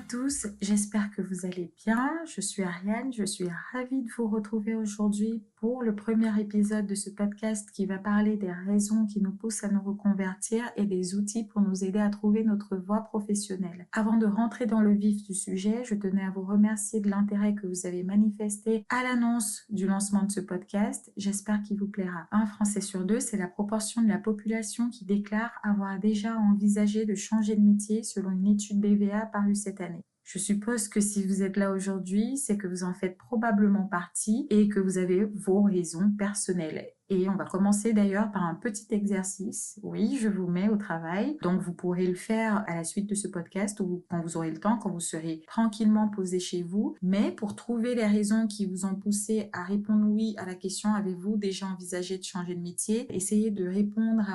tous, j'espère que vous allez bien. Je suis Ariane, je suis ravie de vous retrouver aujourd'hui pour le premier épisode de ce podcast qui va parler des raisons qui nous poussent à nous reconvertir et des outils pour nous aider à trouver notre voie professionnelle. Avant de rentrer dans le vif du sujet, je tenais à vous remercier de l'intérêt que vous avez manifesté à l'annonce du lancement de ce podcast. J'espère qu'il vous plaira. Un Français sur deux, c'est la proportion de la population qui déclare avoir déjà envisagé de changer de métier selon une étude BVA parue cette année. Je suppose que si vous êtes là aujourd'hui, c'est que vous en faites probablement partie et que vous avez vos raisons personnelles. Et on va commencer d'ailleurs par un petit exercice. Oui, je vous mets au travail. Donc vous pourrez le faire à la suite de ce podcast ou quand vous aurez le temps, quand vous serez tranquillement posé chez vous. Mais pour trouver les raisons qui vous ont poussé à répondre oui à la question « Avez-vous déjà envisagé de changer de métier ?» Essayez de répondre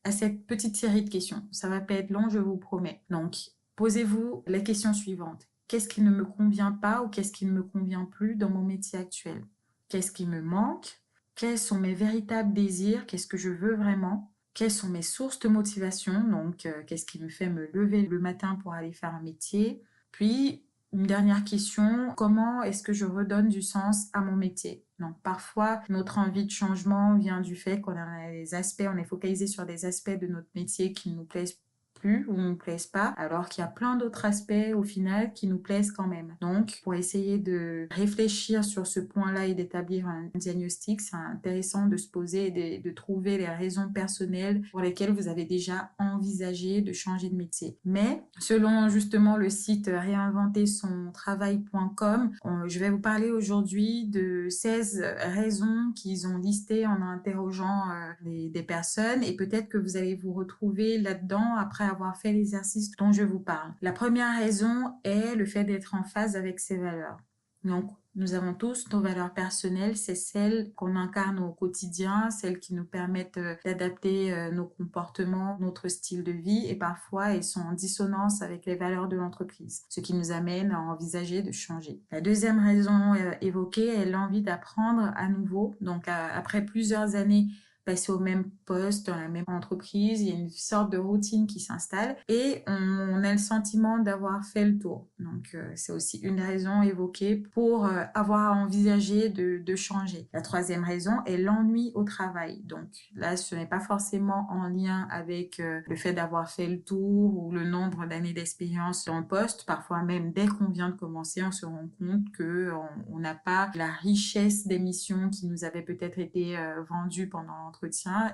à cette petite série de questions. Ça va pas être long, je vous promets. Donc, posez-vous la question suivante. Qu'est-ce qui ne me convient pas ou qu'est-ce qui ne me convient plus dans mon métier actuel? Qu'est-ce qui me manque? Quels sont mes véritables désirs? Qu'est-ce que je veux vraiment? Quelles sont mes sources de motivation? Donc, qu'est-ce qui me fait me lever le matin pour aller faire un métier? Puis, une dernière question, comment est-ce que je redonne du sens à mon métier? Donc, parfois, notre envie de changement vient du fait qu'on a des aspects, on est focalisé sur des aspects de notre métier qui ne nous plaisent plus ou ne nous plaisent pas, alors qu'il y a plein d'autres aspects au final qui nous plaisent quand même. Donc, pour essayer de réfléchir sur ce point-là et d'établir un diagnostic, c'est intéressant de se poser et de trouver les raisons personnelles pour lesquelles vous avez déjà envisagé de changer de métier. Mais, selon justement le site réinventetsontravail.com, je vais vous parler aujourd'hui de 16 raisons qu'ils ont listées en interrogeant des personnes et peut-être que vous allez vous retrouver là-dedans après avoir fait l'exercice dont je vous parle. La première raison est le fait d'être en phase avec ses valeurs. Donc, nous avons tous nos valeurs personnelles, c'est celles qu'on incarne au quotidien, celles qui nous permettent d'adapter nos comportements, notre style de vie et parfois elles sont en dissonance avec les valeurs de l'entreprise, ce qui nous amène à envisager de changer. La deuxième raison évoquée est l'envie d'apprendre à nouveau. Donc, après plusieurs années passer au même poste, dans la même entreprise, il y a une sorte de routine qui s'installe et on a le sentiment d'avoir fait le tour. Donc, c'est aussi une raison évoquée pour avoir envisagé de changer. La troisième raison est l'ennui au travail. Donc, là, ce n'est pas forcément en lien avec le fait d'avoir fait le tour ou le nombre d'années d'expérience dans le poste. Parfois même, dès qu'on vient de commencer, on se rend compte qu'on n'a pas la richesse des missions qui nous avaient peut-être été vendues pendant l'entretien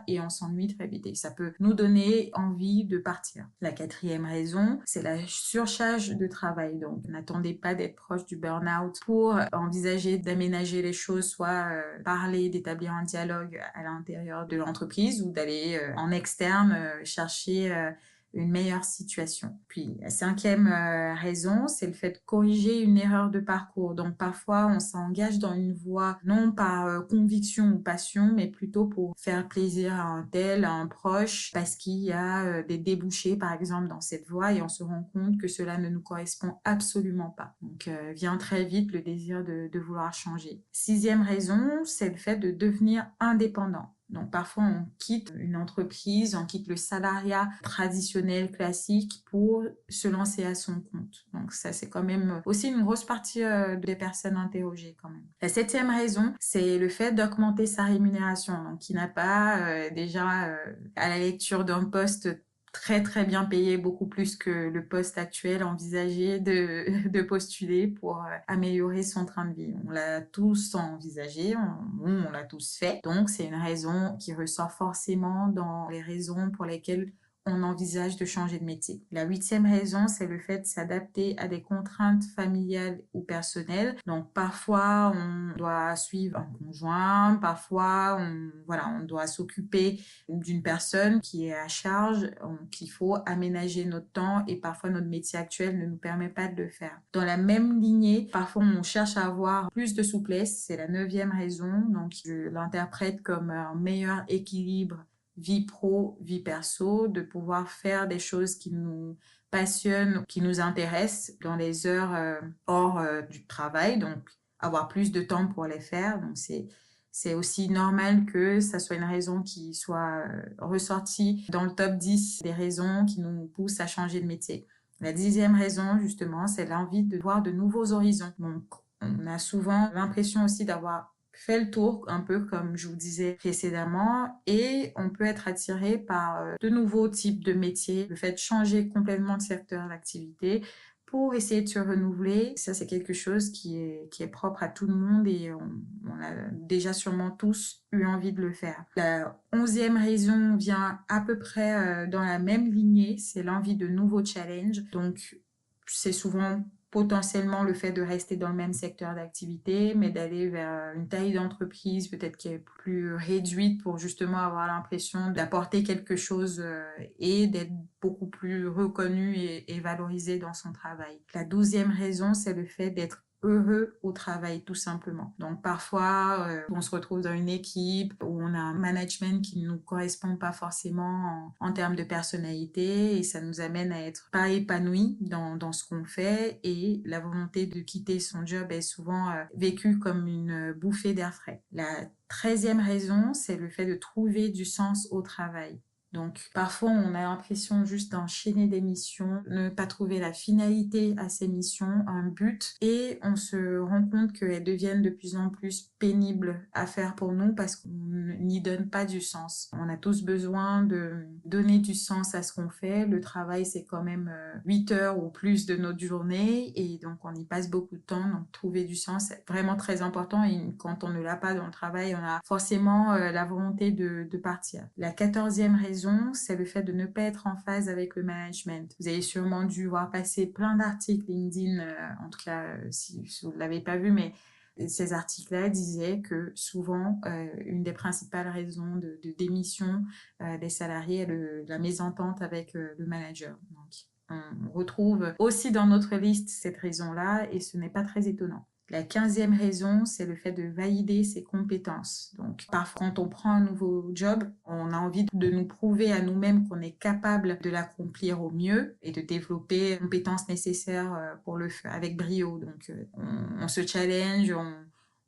et on s'ennuie très vite et ça peut nous donner envie de partir. La quatrième raison, c'est la surcharge de travail. Donc, n'attendez pas d'être proche du burn-out pour envisager d'aménager les choses, soit parler, d'établir un dialogue à l'intérieur de l'entreprise ou d'aller en externe chercher une meilleure situation. Puis, la cinquième raison, c'est le fait de corriger une erreur de parcours. Donc, parfois, on s'engage dans une voie non par conviction ou passion, mais plutôt pour faire plaisir à un tel, à un proche, parce qu'il y a des débouchés, par exemple, dans cette voie et on se rend compte que cela ne nous correspond absolument pas. Donc, vient très vite le désir de vouloir changer. Sixième raison, c'est le fait de devenir indépendant. Donc, parfois, on quitte une entreprise, on quitte le salariat traditionnel, classique, pour se lancer à son compte. Donc, ça, c'est quand même aussi une grosse partie des personnes interrogées quand même. La septième raison, c'est le fait d'augmenter sa rémunération. Donc, qui n'a pas déjà, à la lecture d'un poste très très bien payé, beaucoup plus que le poste actuel, envisagé de postuler pour améliorer son train de vie. On l'a tous envisagé, on l'a tous fait. Donc, c'est une raison qui ressort forcément dans les raisons pour lesquelles on envisage de changer de métier. La huitième raison, c'est le fait de s'adapter à des contraintes familiales ou personnelles. Donc, parfois, on doit suivre un conjoint, parfois, on doit s'occuper d'une personne qui est à charge, donc il faut aménager notre temps et parfois notre métier actuel ne nous permet pas de le faire. Dans la même lignée, parfois on cherche à avoir plus de souplesse, c'est la neuvième raison, donc je l'interprète comme un meilleur équilibre vie pro, vie perso, de pouvoir faire des choses qui nous passionnent, qui nous intéressent dans les heures hors du travail, donc avoir plus de temps pour les faire, donc c'est aussi normal que ça soit une raison qui soit ressortie dans le top 10 des raisons qui nous poussent à changer de métier. La 10e raison, justement, c'est l'envie de voir de nouveaux horizons. Donc, on a souvent l'impression aussi d'avoir fait le tour, un peu comme je vous disais précédemment, et on peut être attiré par de nouveaux types de métiers, le fait de changer complètement de secteur d'activité pour essayer de se renouveler. Ça, c'est quelque chose qui est propre à tout le monde et on a déjà sûrement tous eu envie de le faire. La 11e raison vient à peu près dans la même lignée, c'est l'envie de nouveaux challenges. Donc, c'est souvent potentiellement le fait de rester dans le même secteur d'activité, mais d'aller vers une taille d'entreprise peut-être qui est plus réduite pour justement avoir l'impression d'apporter quelque chose et d'être beaucoup plus reconnu et valorisé dans son travail. La 12e raison, c'est le fait d'être heureux au travail, tout simplement. Donc parfois, on se retrouve dans une équipe où on a un management qui ne nous correspond pas forcément en termes de personnalité et ça nous amène à être pas épanoui dans ce qu'on fait et la volonté de quitter son job est souvent vécue comme une bouffée d'air frais. La 13e raison, c'est le fait de trouver du sens au travail. Donc, parfois, on a l'impression juste d'enchaîner des missions, ne pas trouver la finalité à ces missions, un but, et on se rend compte qu'elles deviennent de plus en plus pénibles à faire pour nous parce qu'on n'y donne pas du sens. On a tous besoin de donner du sens à ce qu'on fait. Le travail, c'est quand même 8 heures ou plus de notre journée, et donc on y passe beaucoup de temps. Donc, trouver du sens, c'est vraiment très important, et quand on ne l'a pas dans le travail, on a forcément la volonté de partir. La 14e raison, c'est le fait de ne pas être en phase avec le management. Vous avez sûrement dû voir passer plein d'articles LinkedIn, en tout cas si vous ne l'avez pas vu, mais ces articles-là disaient que souvent, une des principales raisons de démission des salariés est la mésentente avec le manager. Donc, on retrouve aussi dans notre liste cette raison-là et ce n'est pas très étonnant. La 15e raison, c'est le fait de valider ses compétences. Donc, parfois, quand on prend un nouveau job, on a envie de nous prouver à nous-mêmes qu'on est capable de l'accomplir au mieux et de développer les compétences nécessaires pour le faire avec brio. Donc, on se challenge,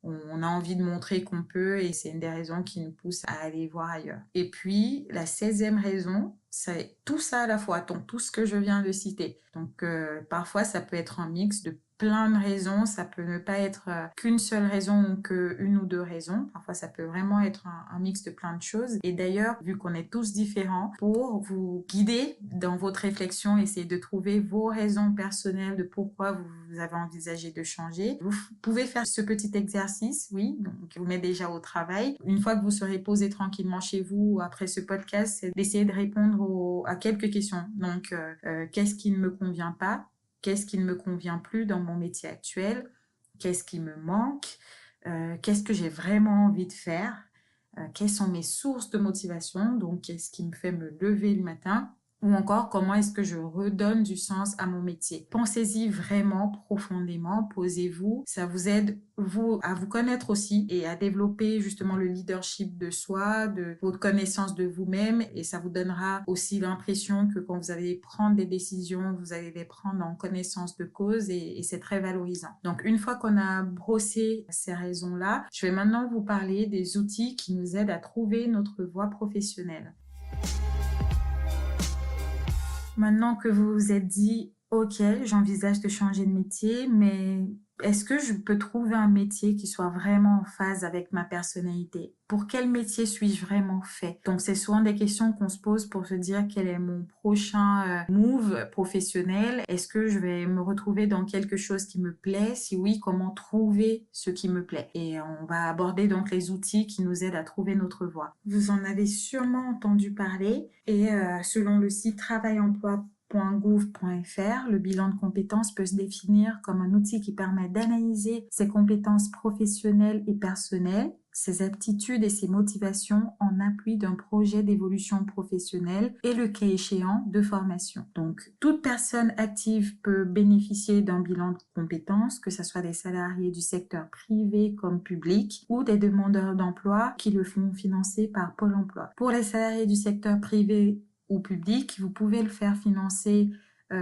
on a envie de montrer qu'on peut et c'est une des raisons qui nous pousse à aller voir ailleurs. Et puis, la 16e raison, c'est tout ça à la fois, donc tout ce que je viens de citer. Donc, parfois, ça peut être un mix de plein de raisons, ça peut ne pas être qu'une seule raison ou qu'une ou deux raisons. Parfois, ça peut vraiment être un mix de plein de choses. Et d'ailleurs, vu qu'on est tous différents, pour vous guider dans votre réflexion, essayer de trouver vos raisons personnelles de pourquoi vous avez envisagé de changer, vous pouvez faire ce petit exercice, oui, donc vous met déjà au travail. Une fois que vous serez posé tranquillement chez vous après ce podcast, c'est d'essayer de répondre à quelques questions. Donc, qu'est-ce qui ne me convient pas? Qu'est-ce qui ne me convient plus dans mon métier actuel? Qu'est-ce qui me manque? Qu'est-ce que j'ai vraiment envie de faire? Quelles sont mes sources de motivation? Donc, qu'est-ce qui me fait me lever le matin? Ou encore, comment est-ce que je redonne du sens à mon métier? Pensez-y vraiment profondément, posez-vous. Ça vous aide, vous, à vous connaître aussi et à développer justement le leadership de soi, de votre connaissance de vous-même. Et ça vous donnera aussi l'impression que quand vous allez prendre des décisions, vous allez les prendre en connaissance de cause et c'est très valorisant. Donc, une fois qu'on a brossé ces raisons-là, je vais maintenant vous parler des outils qui nous aident à trouver notre voie professionnelle. Maintenant que vous vous êtes dit, OK, j'envisage de changer de métier, mais est-ce que je peux trouver un métier qui soit vraiment en phase avec ma personnalité? Pour quel métier suis-je vraiment fait? Donc, c'est souvent des questions qu'on se pose pour se dire quel est mon prochain move professionnel. Est-ce que je vais me retrouver dans quelque chose qui me plaît? Si oui, comment trouver ce qui me plaît? Et on va aborder donc les outils qui nous aident à trouver notre voie. Vous en avez sûrement entendu parler et selon le site travail-emploi.gouv.fr, le bilan de compétences peut se définir comme un outil qui permet d'analyser ses compétences professionnelles et personnelles, ses aptitudes et ses motivations en appui d'un projet d'évolution professionnelle et le cas échéant de formation. Donc, toute personne active peut bénéficier d'un bilan de compétences, que ce soit des salariés du secteur privé comme public ou des demandeurs d'emploi qui le font financer par Pôle emploi. Pour les salariés du secteur privé ou public, vous pouvez le faire financer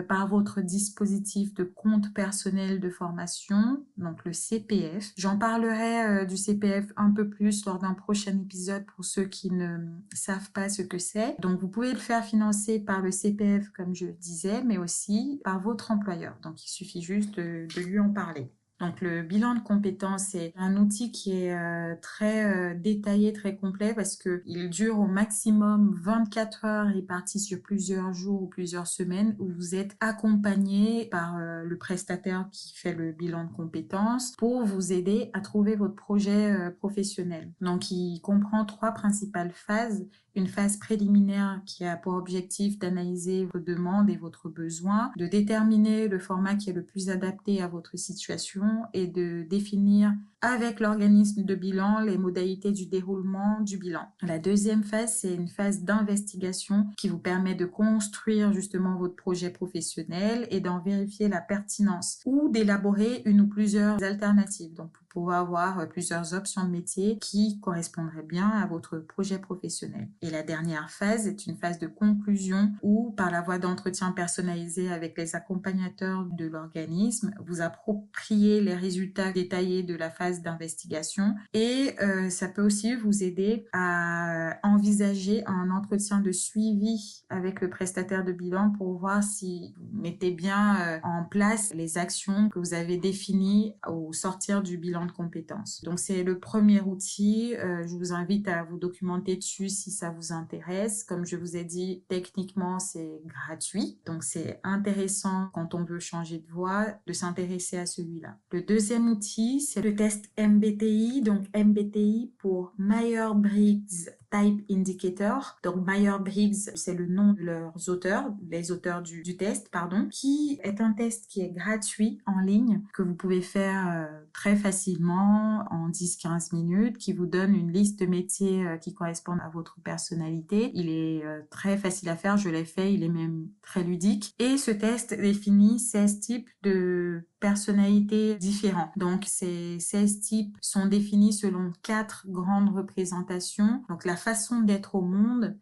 par votre dispositif de compte personnel de formation, donc le CPF. J'en parlerai du CPF un peu plus lors d'un prochain épisode pour ceux qui ne savent pas ce que c'est. Donc vous pouvez le faire financer par le CPF comme je le disais, mais aussi par votre employeur. Donc il suffit juste de lui en parler. Donc le bilan de compétences, c'est un outil qui est très détaillé, très complet parce qu'il dure au maximum 24 heures réparties sur plusieurs jours ou plusieurs semaines où vous êtes accompagné par le prestataire qui fait le bilan de compétences pour vous aider à trouver votre projet professionnel. Donc il comprend 3 principales phases. Une phase préliminaire qui a pour objectif d'analyser vos demandes et votre besoin, de déterminer le format qui est le plus adapté à votre situation et de définir avec l'organisme de bilan les modalités du déroulement du bilan. La deuxième phase, c'est une phase d'investigation qui vous permet de construire justement votre projet professionnel et d'en vérifier la pertinence ou d'élaborer une ou plusieurs alternatives. Donc, pour pouvoir avoir plusieurs options de métier qui correspondraient bien à votre projet professionnel. Et la dernière phase est une phase de conclusion où, par la voie d'entretien personnalisé avec les accompagnateurs de l'organisme, vous appropriez les résultats détaillés de la phase d'investigation et ça peut aussi vous aider à envisager un entretien de suivi avec le prestataire de bilan pour voir si vous mettez bien en place les actions que vous avez définies au sortir du bilan de compétences. Donc c'est le premier outil, je vous invite à vous documenter dessus si ça vous intéresse. Comme je vous ai dit, techniquement c'est gratuit, donc c'est intéressant quand on veut changer de voie de s'intéresser à celui-là. Le deuxième outil, c'est le test MBTI, donc MBTI pour Myers-Briggs Type Indicator. Donc Myers-Briggs, c'est le nom de leurs auteurs, les auteurs du test, pardon, qui est un test qui est gratuit en ligne, que vous pouvez faire très facilement en 10-15 minutes, qui vous donne une liste de métiers qui correspondent à votre personnalité. Il est très facile à faire, je l'ai fait, il est même très ludique. Et ce test définit 16 types de personnalités différents. Donc ces 16 types sont définis selon 4 grandes représentations. Donc la façon d'être au monde,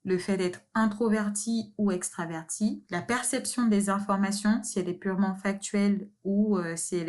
le fait d'être introverti ou extraverti, la perception des informations, si elle est purement factuelle ou si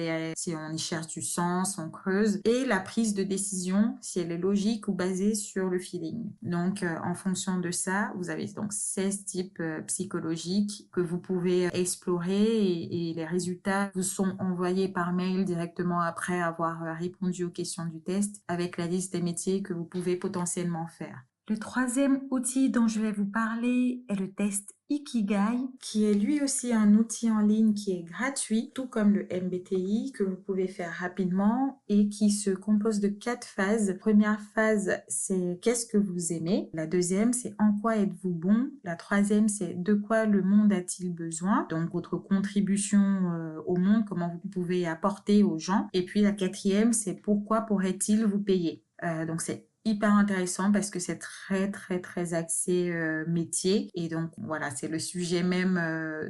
on y cherche du sens, on creuse, et la prise de décision, si elle est logique ou basée sur le feeling. Donc, en fonction de ça, vous avez donc 16 types psychologiques que vous pouvez explorer et les résultats vous sont envoyés par mail directement après avoir répondu aux questions du test avec la liste des métiers que vous pouvez potentiellement faire. Le troisième outil dont je vais vous parler est le test Ikigai, qui est lui aussi un outil en ligne qui est gratuit, tout comme le MBTI, que vous pouvez faire rapidement et qui se compose de 4 phases. Première phase, c'est qu'est-ce que vous aimez? La deuxième, c'est en quoi êtes-vous bon? La troisième, c'est de quoi le monde a-t-il besoin? Donc votre contribution au monde, comment vous pouvez apporter aux gens. Et puis la quatrième, c'est pourquoi pourrait-il vous payer? Donc c'est hyper intéressant parce que c'est très axé métier et donc voilà, c'est le sujet même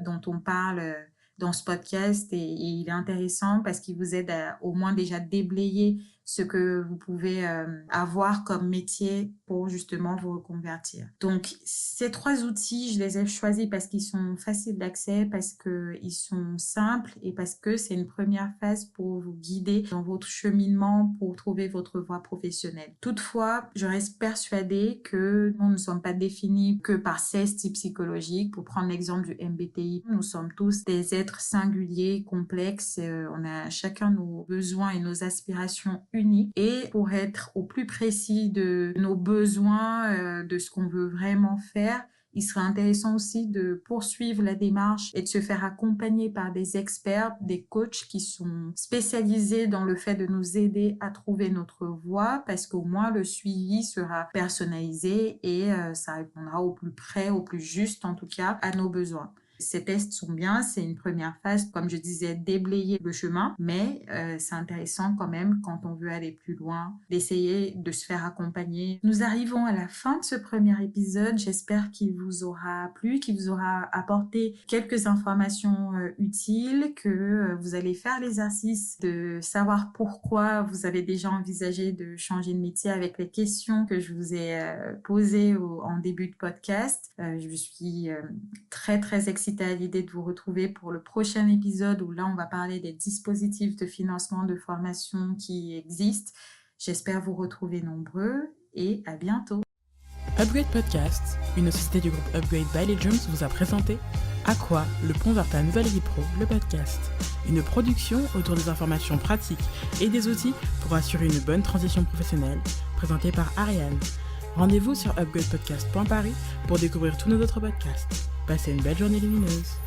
dont on parle dans ce podcast et il est intéressant parce qu'il vous aide à au moins déjà déblayer ce que vous pouvez avoir comme métier pour justement vous reconvertir. Donc ces 3 outils, je les ai choisis parce qu'ils sont faciles d'accès, parce qu'ils sont simples et parce que c'est une première phase pour vous guider dans votre cheminement pour trouver votre voie professionnelle. Toutefois, je reste persuadée que nous ne sommes pas définis que par 16 types psychologiques. Pour prendre l'exemple du MBTI, nous sommes tous des êtres singuliers, complexes, on a chacun nos besoins et nos aspirations uniques et pour être au plus précis de nos besoins, de ce qu'on veut vraiment faire, il serait intéressant aussi de poursuivre la démarche et de se faire accompagner par des experts, des coachs qui sont spécialisés dans le fait de nous aider à trouver notre voie parce qu'au moins le suivi sera personnalisé et ça répondra au plus près, au plus juste en tout cas à nos besoins. Ces tests sont bien, c'est une première phase, comme je disais, déblayer le chemin, mais c'est intéressant quand même, quand on veut aller plus loin, d'essayer de se faire accompagner. Nous arrivons à la fin de ce premier épisode, j'espère qu'il vous aura plu, qu'il vous aura apporté quelques informations utiles, que vous allez faire l'exercice de savoir pourquoi vous avez déjà envisagé de changer de métier avec les questions que je vous ai posées en début de podcast. Je suis très excitée excitée à l'idée de vous retrouver pour le prochain épisode où là, on va parler des dispositifs de financement de formation qui existent. J'espère vous retrouver nombreux et à bientôt. Upgrade Podcast, une société du groupe Upgrade by Legends, vous a présenté À quoi le pont vers ta nouvelle vie pro, le podcast. Une production autour des informations pratiques et des outils pour assurer une bonne transition professionnelle, présentée par Ariane. Rendez-vous sur upgradepodcast.paris pour découvrir tous nos autres podcasts. Passez une belle journée lumineuse.